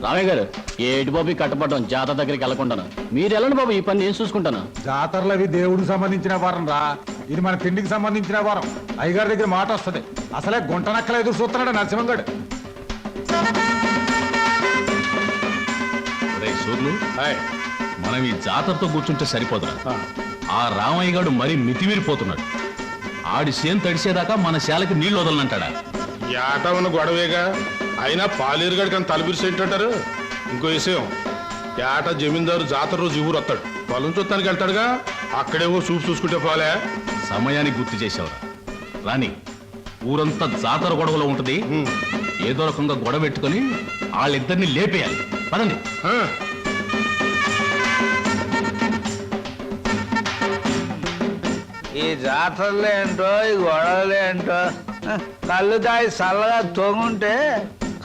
రామయ్య గారు ఏటి బాబు కట్టపడడం జాతర దగ్గరికి వెళ్ళకుండాను. మీరు వెళ్ళండి బాబు, ఈ పని నేను చూసుకుంటాను. జాతరలు అవి దేవుడికి సంబంధించిన వారం రా, ఇది మన తిండికి సంబంధించిన వారం. అయ్యగారి దగ్గర మాట వస్తుంది. అసలే గుంట నక్కలు ఎదురు చూస్తున్నాడు నరసింహంగడు. మనం ఈ జాతరతో కూర్చుంటే సరిపోదురా. ఆ రామయ్య గారు మరీ మితిమీరిపోతున్నాడు. ఆడి సేను తడిసేదాకా మన శాలకి నీళ్లు వదలనంటాడా? ఏటా ఉన్న గొడవేగా. అయినా పాలేరుగాడికి అని తలపిరిసేంటారు. ఇంకో విషయం, ఏట జమీందారు జాతర రోజు ఊరు వస్తాడు, పొలం చూస్తానికి వెళ్తాడుగా. అక్కడేవో చూపు చూసుకుంటే పోలే. సమయానికి గుర్తు చేసావురా. రాని ఊరంతా జాతర గొడవలో ఉంటది. ఏదో రకంగా గొడవ పెట్టుకుని వాళ్ళిద్దరిని లేపేయాలి. పదండి. ఈ జాతరలు ఏంటో, ఈ గొడవలు ఏంటో. కళ్ళు దాయి చల్లగా తొంగుంటే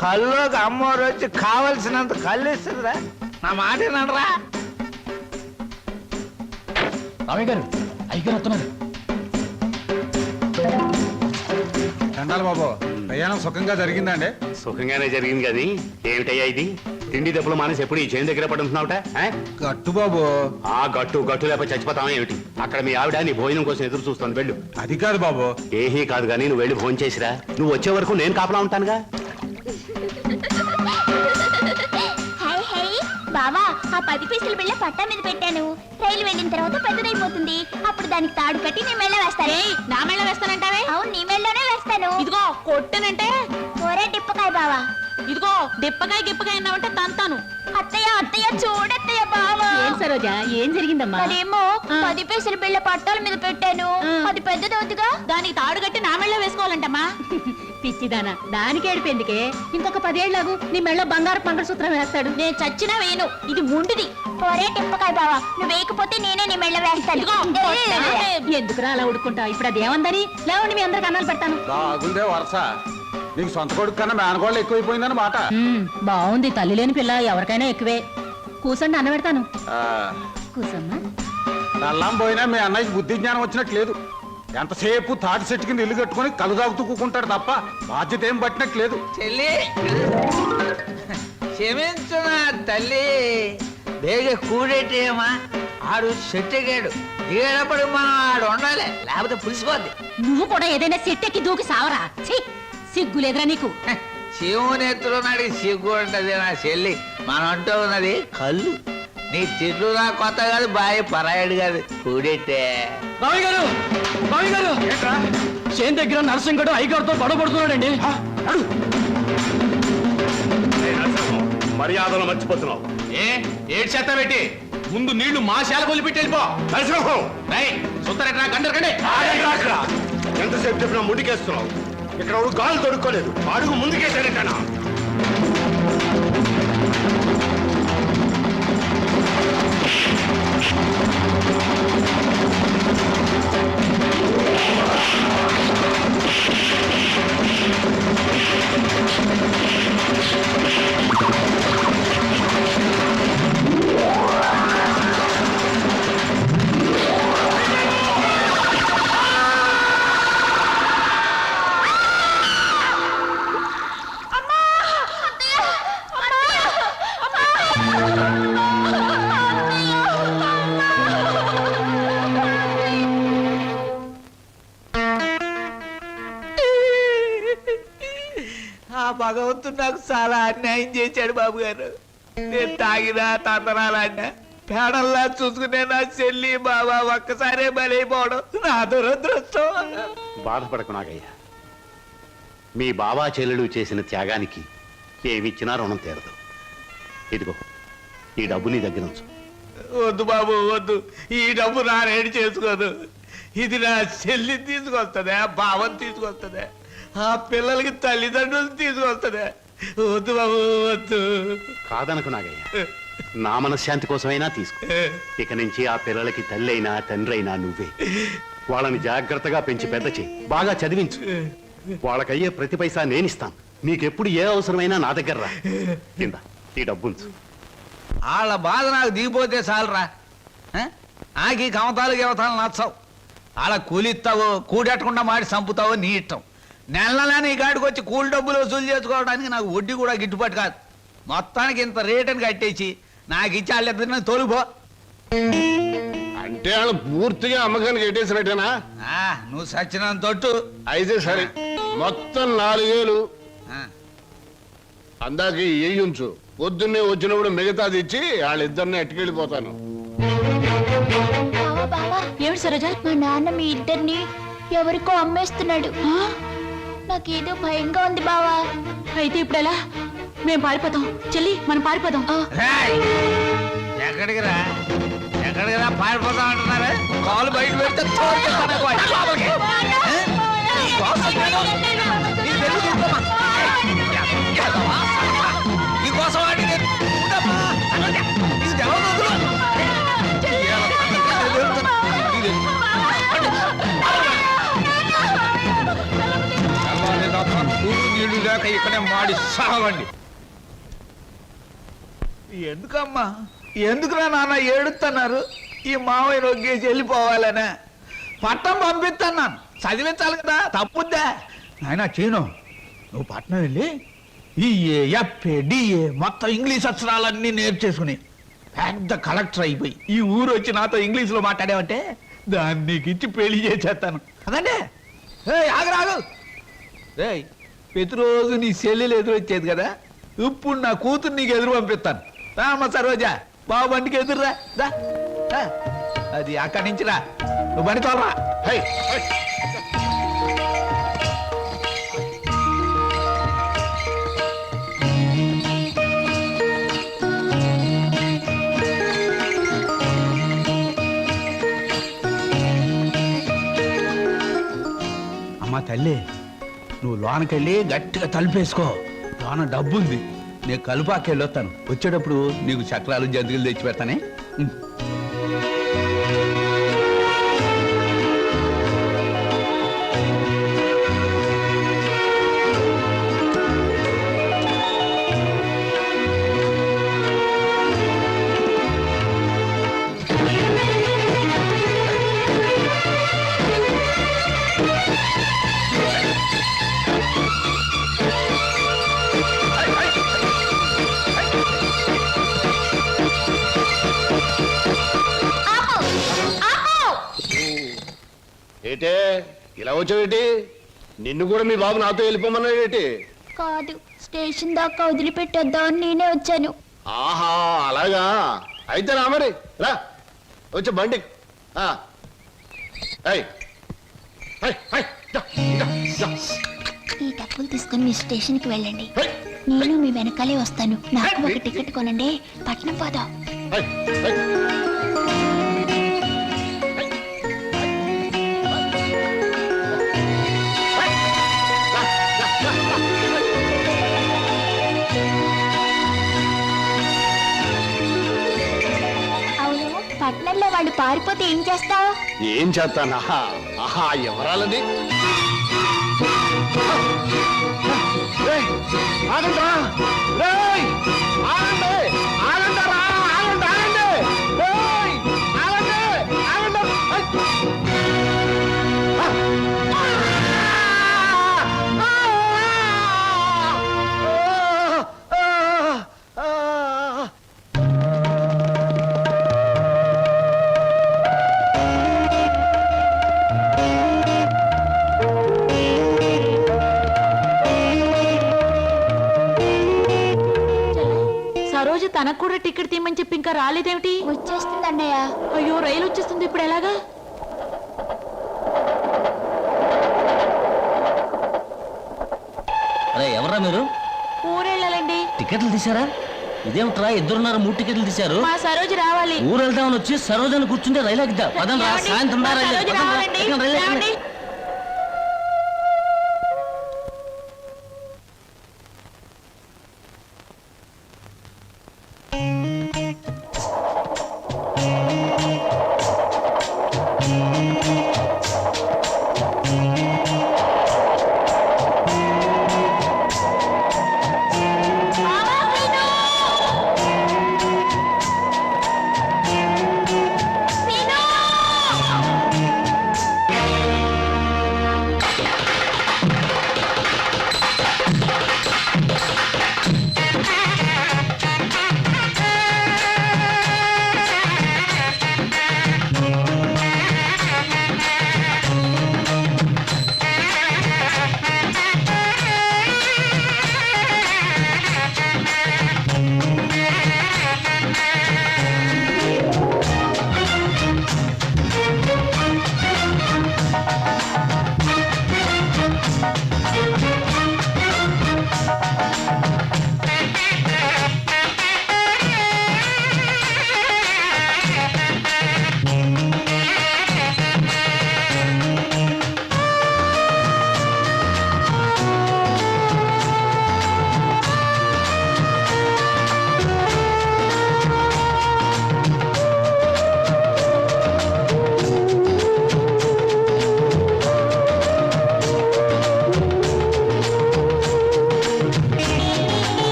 కళ్ళుకి అమ్మవారు వచ్చి కావలసినంత కళ్ళు ఇస్తుందిరా. నా మాట ఏనంటరా. రామయ్య గారు, అయ్యగారు వస్తున్నారు. చండాలి బాబు, ప్రయాణం సుఖంగా జరిగిందండి? సుఖంగానే జరిగింది. కానీ ఏమిటయ్యా ఇది? తిండి దెబ్బలు మానేసి ఎప్పుడు ఈ చేను దగ్గర పడుతున్నావుట? గట్టు బాబు. ఆ గట్టు లేకపోతే చచ్చిపోతావా ఏమిటి? అక్కడ మీ ఆవిడ నీ భోజనం కోసం ఎదురు చూస్తుంది. వెళ్ళు. అది కాదు బాబు. ఏహీ కాదు కానీ నువ్వు వెళ్ళి భోజనం చేసిరా. నువ్వు వచ్చే వరకు నేను కాపలా ఉంటానుగా. బావా, ఆ 10 పైసలు బిళ్ళ పట్టా మీద పెట్టాను. రైలు వెళ్ళిన తర్వాత పెద్దదైపోతుంది. అప్పుడు దానికి తాడు కట్టి నీ మెళ్ళ వేస్తాను. నా మెళ్ళ వేస్తానంటావే? అవును, నీ మెళ్ళలోనే వేస్తాను. ఇదిగో కొట్టనంటే ఒరే డిప్పకాయ బావా. ఇదిగో డిప్పకాయ గిప్పకాయ అన్నావంటే తంతాను. అత్తయ్య అత్తయ్య చూడత్తయ్య బావా. ఏం సరోజా, ఏం జరిగిందమ్మా? అదేమో 10 పైసలు బిళ్ళ పట్టాల మీద పెట్టాను. అది పెద్దదవుతుగా, దానికి తాడు కట్టి నా మెళ్ళ వేసుకోవాలంటమ్మా. పిచ్చిదానా, దానికి ఏడిపోయిందికే. ఇంకొక 10 ఏళ్లకు నీ మెళ్ళ బంగారు మంగళసూత్రం వేస్తాడు. నేను చచ్చినా వేయను. ఇది ముండిది. ఒరే డిప్పకాయ బావా, నువ్వు వేయకపోతే నేనే నీ మెళ్ళ వేస్తాను. ఎందుకురా అలా ఉడుకుంటా? ఇప్పుడు అది ఏమందని లేవండి, మీ అందరికి అన్నాలు పెడతాను. బాగుందే వరుస. నీకు సొంత కొడుకు కన్నా మేనగోళ్ళు ఎక్కువైపోయిందని మాట. బాగుంది. తల్లి లేని పిల్ల ఎవరికైనా ఎక్కువే. కూసండి, అన్న పెడతాను. కూసమ్మా. నల్లం పోయినా మీ అన్నయ్యకి బుద్ధి జ్ఞానం వచ్చినట్టు లేదు. ఎంతసేపు తాటి చెట్టు కింద ఇల్లు కట్టుకుని కలు తాగుతూ కూకుంటాడు తప్ప బాధ్యత ఏం పట్టినట్టు లేదు. చెల్లి క్షమించు నా తల్లి. బేగ కూడేటేమా. ఆడు చెట్టెగాడు, దిగేటప్పుడు మనం ఆడు ఉండాలి, లేకపోతే పులిసిపోద్ది. నువ్వు కూడా ఏదైనా సెట్టెక్కి దూకి సావరా. సిగ్గులేదురా నీకు? శివుని ఎత్తులో నాడికి సిగ్గు ఉంటది నా చెల్లి. మనం అంటూ ఉన్నది కళ్ళు. నీ తిట్లు నా కొత్త కాదు, బాయ్ పరాయడు కాదు. కూడెట్టే రామయ్య గారు, రామయ్య గారు, చేను దగ్గర నరసింహగడు అయ్యగారితో గొడవ పడుతున్నాడండి. మర్యాదలు మర్చిపోతున్నావు. ఏడు చేత పెట్టి ముందు నీళ్లు మా శాల కొలిపెట్టి వెళ్ళిపో. సుత్తరెట్రా గండరకండి. ఎంతసేపు చెప్పినా ముందుకేస్తున్నావు. ఇక్కడ గాలు దొరుకోలేదు. అడుగు ముందుకేసాడేటనా? ఆ భగవంతుడు నాకు చాలా అన్యాయం చేశాడు బాబు గారు. నేను తాగినా తందనాలన్నా పేడల్లా చూసుకునే నా చెల్లి బాబా ఒక్కసారే బలైపోవడం నా దురదృష్టం. బాధపడకు నాగయ్య. మీ బాబా చెల్లెలు చేసిన త్యాగానికి ఏమిచ్చినా రుణం తీరదు. ఇదిగో ఈ డబ్బు నీ దగ్గర ఉంచు. వద్దు బాబు వద్దు. ఈ డబ్బు నా రేడి చేసుకోదు. ఇది నా చెల్లి తీసుకొస్తుందా, బావని తీసుకొస్తుందా, ఆ పిల్లలకి తల్లిదండ్రులు తీసుకొస్తుందా? వద్దు బాబు వద్దు. కాదనకు నాగయ్య, నా మనశ్శాంతి కోసమైనా తీసుకో. ఇక నుంచి ఆ పిల్లలకి తల్లి అయినా తండ్రి అయినా నువ్వే. వాళ్ళని జాగ్రత్తగా పెంచి పెద్ద చేయి, బాగా చదివించు. వాళ్ళకయ్యే ప్రతి పైసా నేనిస్తాను. నీకెప్పుడు ఏ అవసరమైనా నా దగ్గర రా. కింద ఈ డబ్బుంచు. వాళ్ళ బాధ నాకు దిగిపోతే చాలరా. నాకు ఈ కమతాలు గవతాలు నచ్చవు. వాళ్ళ కూలిస్తావో కూడెట్టకుండా మాడి చంపుతావో నీ ఇష్టం. నెల నీ కాడికి వచ్చి కూలి డబ్బులు వసూలు చేసుకోవడానికి నాకు వడ్డీ కూడా గిట్టుబాటు కాదు. మొత్తానికి ఇంత రేటుని కట్టేసి నాకు ఇచ్చి వాళ్ళిద్దరిని తోలుపో. అంటే వాళ్ళు పూర్తిగా అమ్మకానికి ఎట్టేసినట్టేనా? నువ్వు సచ్చినంత తొట్టు. అయితే సరే, మొత్తం 4000. ఆ, అందాక ఉంచు, పొద్దున్నే వచ్చినప్పుడు మిగతాది ఇచ్చి వాళ్ళిద్దరిని ఎట్టుకెళ్ళిపోతాను. బావా బావా, ఏమిటి సరోజ? మా నాన్న మీ ఇద్దరిని ఎవరికో అమ్మేస్తున్నాడు. నాకేదో భయంగా ఉంది బావా. అయితే ఇప్పుడు ఎలా? మేము పారిపోతాం చెల్లి, మనం పారిపోదాం. రేయ్, ఎక్కడికి రా పారిపోతాం అంటున్నారా? కాలు బయట పెడితే తోలుకెళ్తాను వాడి లోపలికి. ఈ కోసం నీకు తెలుస్తుందమ్మా. ఈ కోసం వాడిని నేను ఉండమ్మా. నీకు తెలవదు వదులు. నీళ్లు లేక ఇక్కడే మాడి సావండి. ఎందుకమ్మా, ఎందుకురా నాన్న ఏడుస్తున్నారు? ఈ మావయ్య నొగ్గేసి వెళ్ళిపోవాలనే పట్నం పంపిస్తున్నాను, చదివించాలి కదా, తప్పుద్దా? ఆయన చీను, నువ్వు పట్నం వెళ్ళి ఈ ఎఫ్ఏ డిఏ మొత్తం ఇంగ్లీష్ అక్షరాలన్నీ నేర్చేసుకుని పెద్ద కలెక్టర్ అయిపోయి ఈ ఊరు వచ్చి నాతో ఇంగ్లీష్లో మాట్లాడావంటే దాన్ని నీకు ఇచ్చి పెళ్లి చేసేస్తాను. అదండి ఆగరాగు. రేయ్, ప్రతిరోజు నీ చెల్లెలు ఎదురొచ్చేది కదా, ఇప్పుడు నా కూతురు నీకు ఎదురు పంపిస్తాను. రామ్మ సరోజా, బాబు బండికి ఎదురురా. అది అక్కడి నుంచి రా, నువ్వు బండి తోలరా. High, high. అమ్మా తల్లి, నువ్వు లోనకెళ్ళి గట్టిగా తలుపేసుకో. లోన డబ్బు ఉంది, నేను కలుపాకెళ్ళి వస్తాను. వచ్చేటప్పుడు నీకు చక్రాలు జంతికలు తెచ్చి పెడతానే. ఏటే ఇలా వచ్చావేటి? నిన్ను కూడా మీ బాబు నాతో వెళ్ళిపోమన్నాడేటి? కాదు, స్టేషన్ దాకా వదిలిపెట్టొద్దామని నేనే వచ్చాను. ఆహా, అలాగా? అయితే రా మరి, రా వచ్చే బండి. ఈ డబ్బులు తీసుకుని మీ స్టేషన్కి వెళ్ళండి, నేను మీ వెనకాలే వస్తాను. నాకు ఒక టికెట్ కొనండి, పట్నం పోదాం. అవును, పట్నంలో వాళ్ళు పారిపోతే ఏం చేస్తావు? ఏం చేస్తానా? ఆహా, ఎవరాలని? ఆగండ్రా! రేయ్! ఆగండి! ఆగండరా! ఆగండి! ఆగండి! రేయ్! ఆగండి! ఆగండి! సరోజ తనకు కూడా టికెట్ తీయమని చెప్పి ఇంకా రాలేదేమిటి? వచ్చేస్తుంది అన్నయ్య. అయ్యో, రైలు వచ్చేస్తుంది, ఇప్పుడు ఎలాగా? అరే ఎవరా మీరు? ఊరెళ్ళాలండి. టికెట్లు తీసారా? ఇదేమిట్రా, ఇద్దరున్నారు 3 టికెట్లు తీశారు. మా సరోజ రావాలి. ఊరు వెళ్దామని వచ్చి సరోజని కూర్చుంటే రైలు ఎక్కుదా? పదండి రా, ఏమండి? సాయంత్రం మా రా రైలు. సరోజ పదండి రా, రావాలండి. ఎక్కండి, రైలు ఎక్కండి. ఏమండి?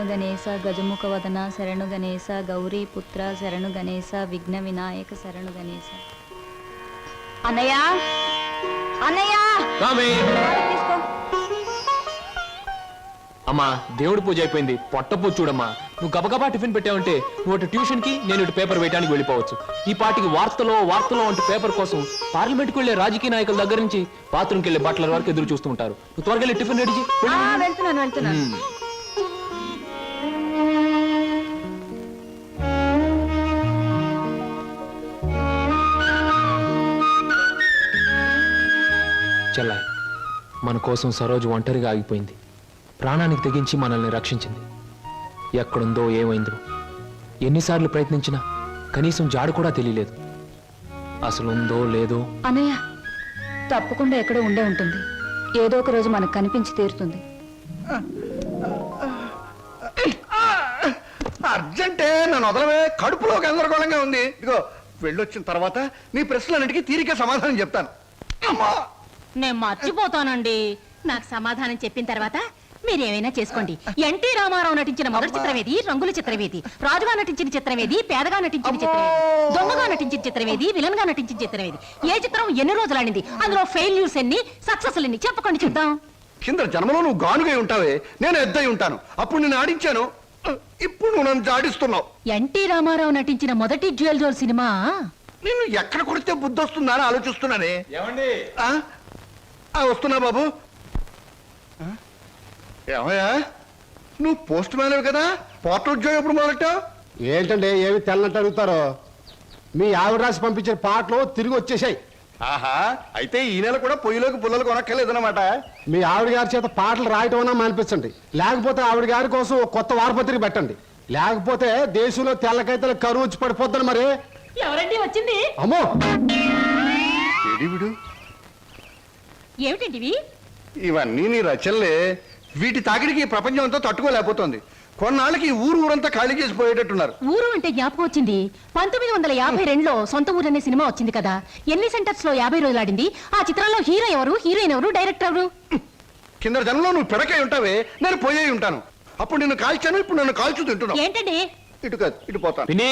గణేశ గజముఖ వదన శరణు గణేశ గౌరీ పుత్ర శరణు గణేశ విఘ్న వినాయక శరణు గణేశ. అన్నయ్య అన్నయ్య తీసుకో. అమ్మా దేవుడి పూజ అయిపోయింది, పొట్ట పూజ చూడమ్మా. నువ్వు గబగబా టిఫిన్ పెట్టావంటే నువ్వు అటు ట్యూషన్ కి, నేను ఇటు పేపర్ వేయడానికి వెళ్ళిపోవచ్చు. ఈ పాటికి వార్తలో అంటూ పేపర్ కోసం పార్లమెంట్కి వెళ్లే రాజకీయ నాయకుల దగ్గర నుంచి బాత్రూమ్కి వెళ్లే బట్టల వరకు ఎదురు చూస్తూ ఉంటారు. నువ్వు త్వరగా వెళ్ళి టిఫిన్ రెడీ చేయి. వెళ్తున్నాను. చెల్లాయి, మన కోసం సరోజు ఒంటరిగా ఆగిపోయింది. ప్రాణానికి తెగించి మనల్ని రక్షించింది. ఎక్కడుందో ఏమైందో ఎన్నిసార్లు ప్రయత్నించినా కనీసం జాడు కూడా తెలియలేదు. అసలు ఉందో లేదో. అన్నయ్య తప్పకుండా ఎక్కడో ఉండే ఉంటుంది. ఏదో ఒక రోజు మనకు కనిపించి తీరుతుంది. అర్జెంటే నన్ను వదలవే, కడుపులో గందరగోళంగా ఉంది. ఇదిగో వెళ్ళొచ్చిన తర్వాత నీ ప్రశ్నలన్నిటికీ తీరిక సమాధానం చెప్తాను. అమ్మా నేను మర్చిపోతానండి. నాకు సమాధానం చెప్పిన తర్వాత మీరేమైనా చేసుకోండి. ఎన్టీ రామారావు నటించిన మొదటి చిత్రమేది, రంగుల చిత్రమేది, రాజుగా నటించిన చిత్రమేది, పేదగా నటించిన చిత్రమేది, దొంగగా నటించిన చిత్రమేది, విలన్ గా నటించిన చిత్రమేది, ఏ చిత్రం ఎన్ని రోజులు ఆడింది, అందులో ఫెయిల్యూర్స్ ఎన్ని, సక్సెస్ ఎన్ని చెప్పకండి చూద్దాం. కింద జన్మలో నువ్వు గానుగై ఉంటావే, నేను ఎద్దై ఉంటాను. అప్పుడు నేను ఆడించాను, ఇప్పుడు నువ్వు నన్ను జాడిస్తున్నావు. ఎన్టీ రామారావు నటించిన మొదటి జ్యువెల్ జోల్ సినిమా నేను ఎక్కడ కొడితే బుద్ధి వస్తుందా అని ఆలోచిస్తున్నానే. ఏమండి? వస్తున్నా బాబు. ఏమయ్యా, నువ్వు పోస్ట్ మ్యాన్ కదా, పోర్ట్ ఉద్యోగం ఎప్పుడు మొదలెట్టావు? ఏంటంటే ఏమి తెల్లనట్టు అడుగుతారో. మీ ఆవిడ రాసి పంపించిన పాటలు తిరిగి వచ్చేసాయి. ఆహా, అయితే ఈ నెల కూడా పొయ్యిలోకి పుల్లలు కొనక్కర్లేదన్నమాట. మీ ఆవిడ గారి చేత పాటలు రాయటం అన్నా మానిపించండి. లేకపోతే ఆవిడ గారి కోసం ఒక కొత్త వారపత్రిక పెట్టండి. లేకపోతే దేశంలో తెల్లకైతే కరువు వచ్చి పడిపోద్దని. మరి ఎవరండి వచ్చింది? అమ్మో, విడు ఏమిటండి ఇవన్నీ నీ రచనలే. వీటి తాకిడికి ఈ ప్రపంచం అంతా తట్టుకోలేకపోతుంది. కొన్నాళ్ళకి ఈ ఊరంతా ఖాళీ చేసి పోయేటట్టున్నారు. ఊరు అంటే జ్ఞాపకం వచ్చింది. 1952లో సొంత ఊరు అనే సినిమా వచ్చింది కదా. ఎన్ని సెంటర్స్ లో 50 రోజులు ఆడింది. ఆ చిత్రంలో హీరో ఎవరు, హీరోయిన్ ఎవరు, డైరెక్టర్ ఎవరు? కింద జనంలో నువ్వు పిడకై ఉంటావే, నేను పోయే ఉంటాను. అప్పుడు నిన్ను కాల్చాను, ఇప్పుడు నన్ను కాల్చు తింటున్నావు. ఏంటండి? ఇటు కాదు, ఇటు పోతాను.